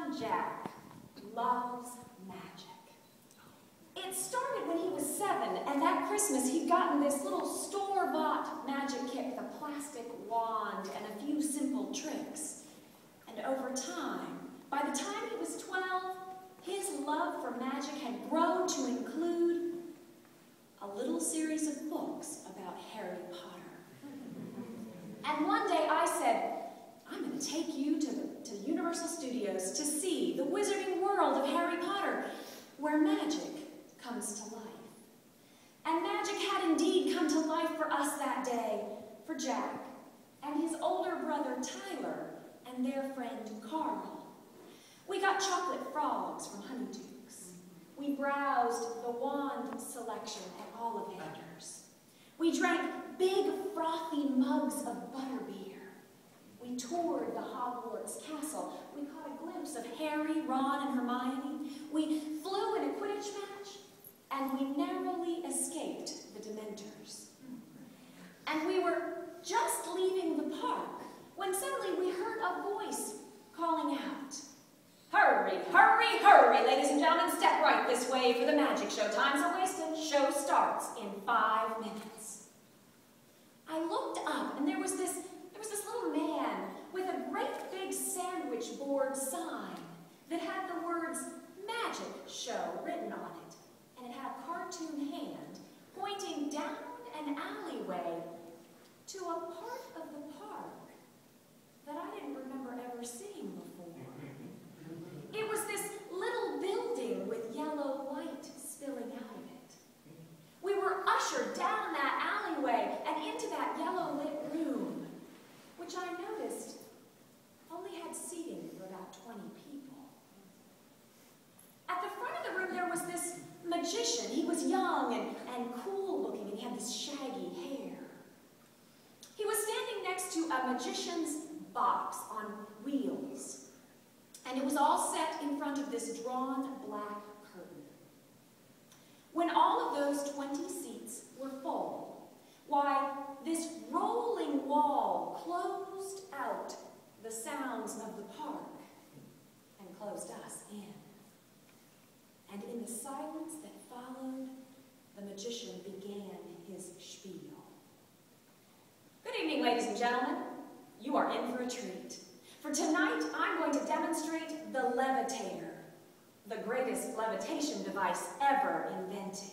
son Jack loves magic. It started when he was 7, and that Christmas he'd gotten this little store-bought magic kit with a plastic wand and a few simple tricks. And over time, by the time he was 12, his love for magic had grown to include a little series of books about Harry Potter. And one day I said, I'm going to take you to Universal Studios to see the wizarding world of Harry Potter, where magic comes to life. And magic had indeed come to life for us that day, for Jack and his older brother Tyler and their friend Carl. We got chocolate frogs from Honeydukes. We browsed the wand selection at Olive Handers. We drank big frothy mugs of butterbeer. We toured the Hogwarts castle. We caught a glimpse of Harry, Ron, and Hermione. We flew in a Quidditch match, and we narrowly escaped the Dementors. And we were just leaving the park when suddenly we heard a voice calling out, "Hurry, hurry, hurry, ladies and gentlemen, step right this way for the magic show. Time's are wasted. Show starts in 5 minutes." I looked up, and there was this little man with a great big sandwich board sign that had the words "Magic Show" written on it, and it had a cartoon hand pointing down an alleyway to a part of the park that I didn't remember ever seeing before. It was this little building with yellow light spilling out of it. We were ushered down that alleyway and into that yellow lit room, which I noticed only had seating for about 20 people. At the front of the room there was this magician. He was young and cool looking, and he had this shaggy hair. He was standing next to a magician's box on wheels, and it was all set in front of this drawn black curtain. When all of those 20 seats were full, why, this rolling wall closed out the sounds of the park and closed us in. And in the silence that followed, the magician began his spiel. Good evening, ladies and gentlemen. You are in for a treat. For tonight, I'm going to demonstrate the Levitator, the greatest levitation device ever invented.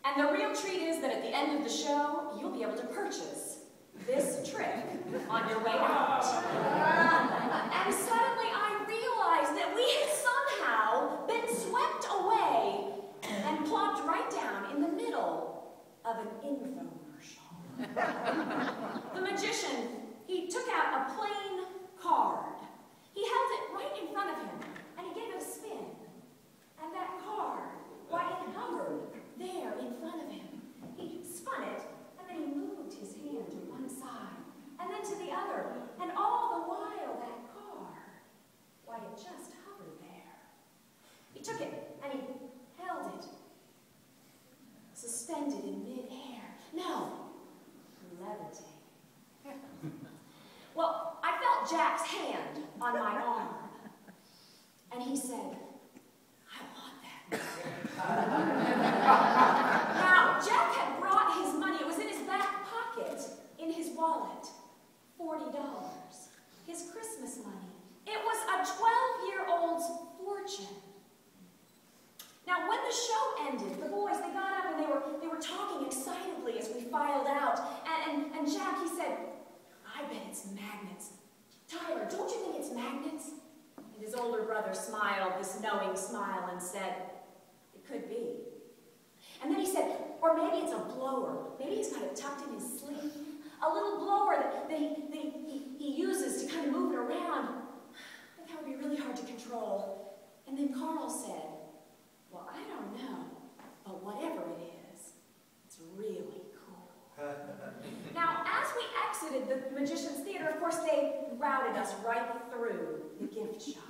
And the real treat is that at the end of the show, you'll be able to purchase this trick on your way out. And suddenly I realized that we had somehow been swept away and plopped right down in the middle of an infomercial. The magician, he took out a plain card. He held it right in front of him, and he gave it a spin. And that card, why, it hovered there in front of him. He spun it, and then he moved his hand to one side, and then to the other, and all the while that card, why, it just hovered there. He took it, and he held it, suspended in mid-air. No, levitate. Well, I felt Jack's hand on my arm, and he said, "I want that." Now, Jack had brought his money. It was in his back pocket, in his wallet, $40, his Christmas money. It was a 12-year-old's fortune. Now, when the show ended, the boys, they got up and they were talking excitedly as we filed out. And Jack, he said, "I bet it's magnets. Tyler, don't you think it's magnets?" And his older brother smiled this knowing smile and said, "It could be." And then he said, "Or maybe it's a blower. Maybe he's got it tucked in his sleeve. A little blower that he uses to kind of move it around. I think that would be really hard to control." And then Carl said, "Well, I don't know, but whatever it is, it's really cool." Now, as we exited the Magician's Theater, of course, they routed us right through the gift shop.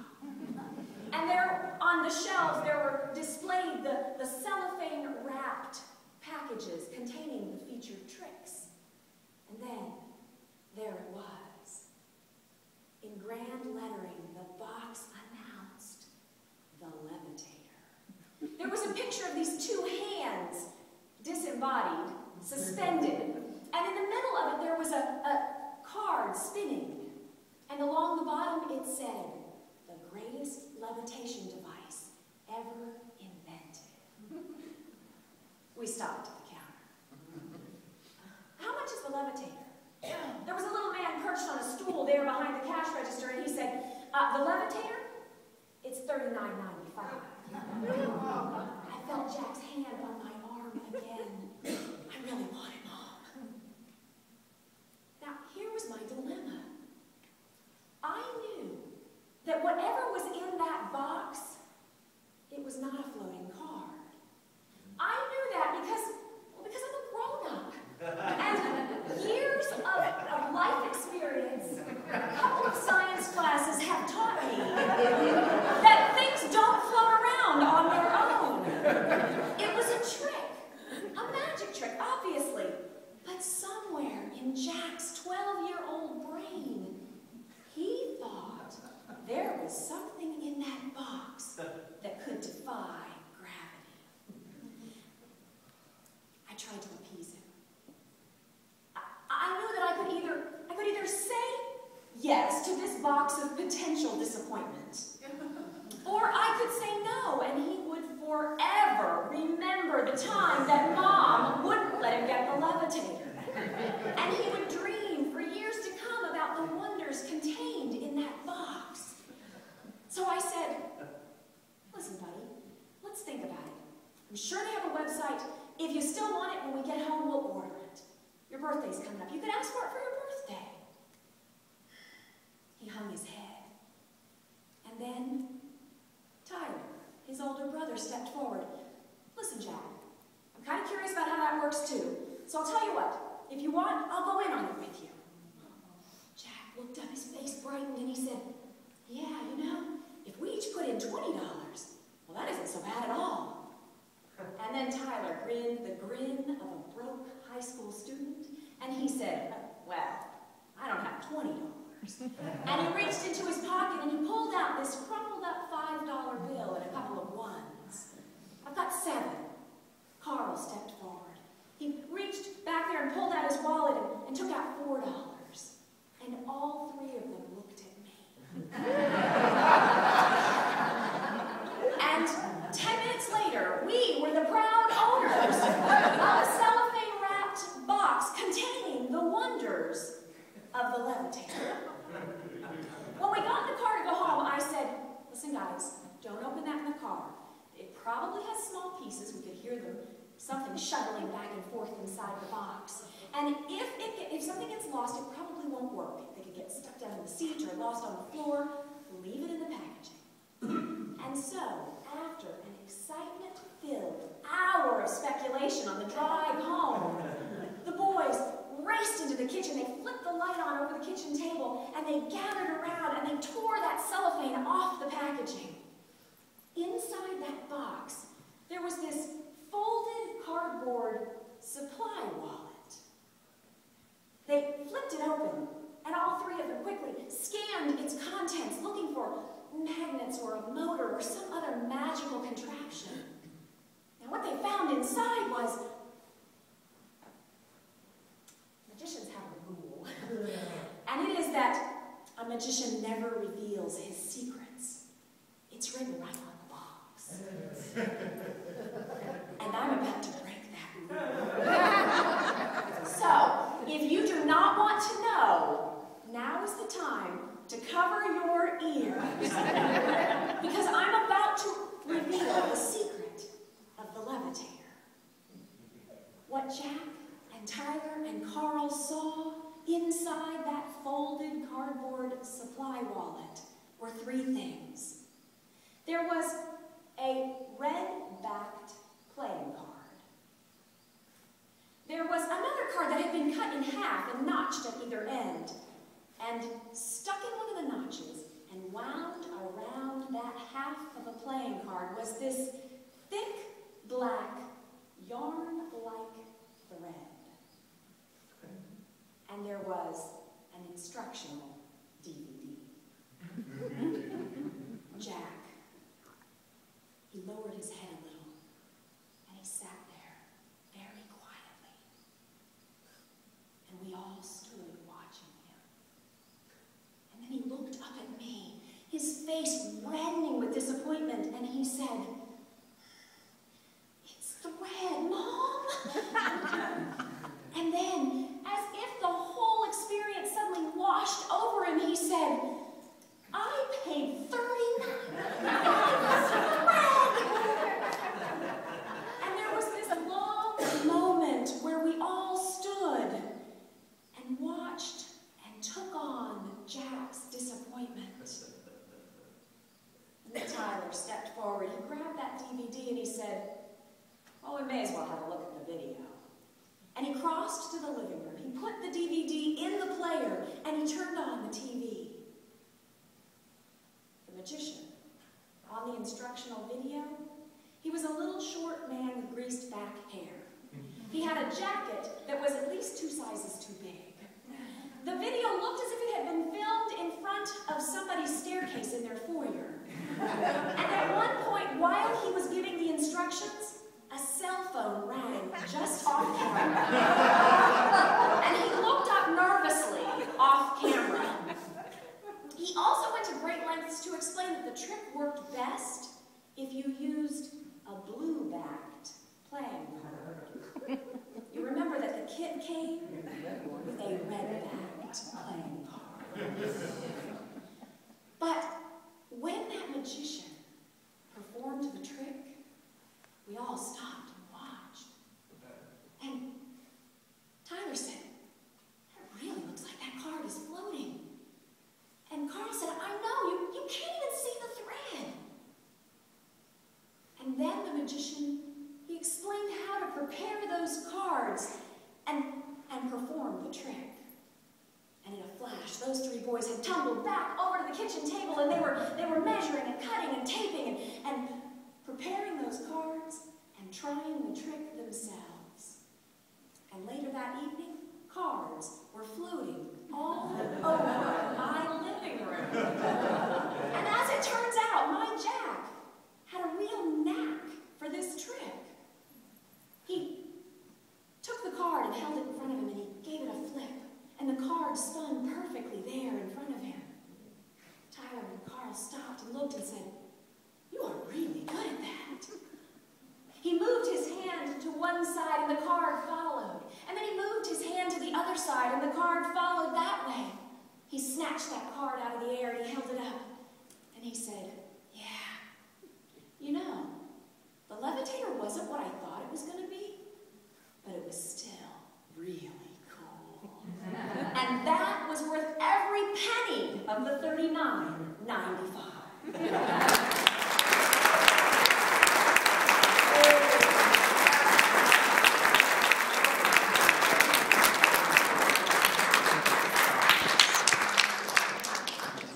And there, on the shelves, there were displayed the cellophane-wrapped packages containing the featured tricks. And then, there it was. In grand lettering, the box unwrapped. started spinning. And along the bottom it said, "The greatest levitation device ever invented." We stopped at the counter. "How much is the Levitator?" There was a little man perched on a stool there behind the cash register, and he said, "The Levitator? It's $39.95. I felt Jack's hand on my arm again. I really wanted Mom. Now, here was my dilemma. I knew that whatever was in that box, it was not a floating card. I knew that because I'm a grown-up. And years of life experience, a couple of science classes have taught me that things don't float around on their own. It was a trick, a magic trick, obviously. But somewhere in Jack's 12-year-old brain, he thought there was something in that box that could defy gravity. I tried to appease him. I knew that I could either say yes to this box of potential disappointment, or I could say no, and he would forever remember the time that Mom wouldn't let him get the Levitator. And he would dream for years to come about the wonders contained in that box. So I said, "Listen, buddy, let's think about it. I'm sure they have a website. If you still want it, when we get home, we'll order it. Your birthday's coming up. You can ask for it for your birthday." He hung his head. And then Tyler, his older brother, stepped forward. "Listen, Jack, I'm kind of curious about how that works too. So I'll tell you what. If you want, I'll go in on it with you." Jack looked up, his face brightened, and he said, "Yeah, you know, if we each put in $20, well, that isn't so bad at all." And then Tyler grinned the grin of a broke high school student, and he said, "Well, I don't have $20. And he reached into his pocket and he pulled out this crumpled up $5 bill and a couple of ones. "I've got 7. Carl stepped forward. He reached back there and pulled out his wallet and took out $4. And all 3 of them looked at me. And 10 minutes later, we were the proud owners of a cellophane-wrapped box containing the wonders of the Levitator. When we got in the car to go home, I said, "Listen, guys, don't open that in the car. It probably has small pieces. We could hear them, something shuttling back and forth inside the box. And if something gets lost, it probably won't work. They could get stuck down in the seat or lost on the floor. Leave it in the packaging." And so, after an excitement-filled hour of speculation on the drive home, the boys raced into the kitchen. They flipped the light on over the kitchen table, and they gathered around, and they tore that cellophane off the packaging. Inside that box, there was this folded cardboard supply wallet. They flipped it open, and all 3 of them quickly scanned its contents, looking for magnets or a motor or some other magical contraption. Now, what they found inside was, magicians have a rule, and it is that a magician never reveals his secrets. It's written right on the box. And I'm about to break that rule. So, if you do not want to know, now is the time to cover your ears, because I'm about to reveal the secret of the Levitator. What Jack and Tyler and Carl saw inside that folded cardboard supply wallet were 3 things. There was a red-backed playing card. There was another card that had been cut in half and notched at either end, and stuck in one of the notches and wound around that half of a playing card was this thick, black, yarn-like thread. And there was an instructional DVD. Jack, he lowered his head a little, and he sat there very quietly. And we all stood watching him. face reddening with disappointment, and he said, "It's thread, Mom." And then, as if the whole experience suddenly washed over him, he said, "I paid $39 for thread." And there was this long moment where we all stood and watched and took on Jack's disappointment. And then Tyler stepped forward. He grabbed that DVD and he said, "Well, we may as well have a look at the video." And he crossed to the living room. He put the DVD in the player and he turned on the TV. The magician, on the instructional video, he was a little short man with greased back hair. He had a jacket that was at least 2 sizes too big. The video looked as if it had been filmed in front of somebody's staircase in their foyer. And at one point, while he was giving the instructions, a cell phone rang just off camera. And he looked up nervously off camera. He also went to great lengths to explain that the trick worked best if you used a blue-backed playing card. You remember that the kit came with a red-backed playing card. But when that magician performed the trick, we all stopped and watched. And Tyler said, "That really looks like that card is floating." And Carl said, "I know, you can't even see the thread." And then the magician, he explained how to prepare those cards and perform the trick. And in a flash, those 3 boys had tumbled back over to the kitchen table, and they were measuring and cutting and taping and preparing those cards and trying the trick themselves. And later that evening, cards were floating all over my living room. And as it turns out, my Jack had a real knack for this trick. He took the card and held it in front of him, and he gave it a flip, and the card spun perfectly there in front of him. Tyler and Carl stopped and looked and said, "You are really good at that." He moved his hand to one side and the card followed. And then he moved his hand to the other side and the card followed that way. He snatched that card out of the air and he held it up. And he said, "Yeah, you know, the Levitator wasn't what I thought it was going to be, but it was still really cool." And that was worth every penny of the $39.95.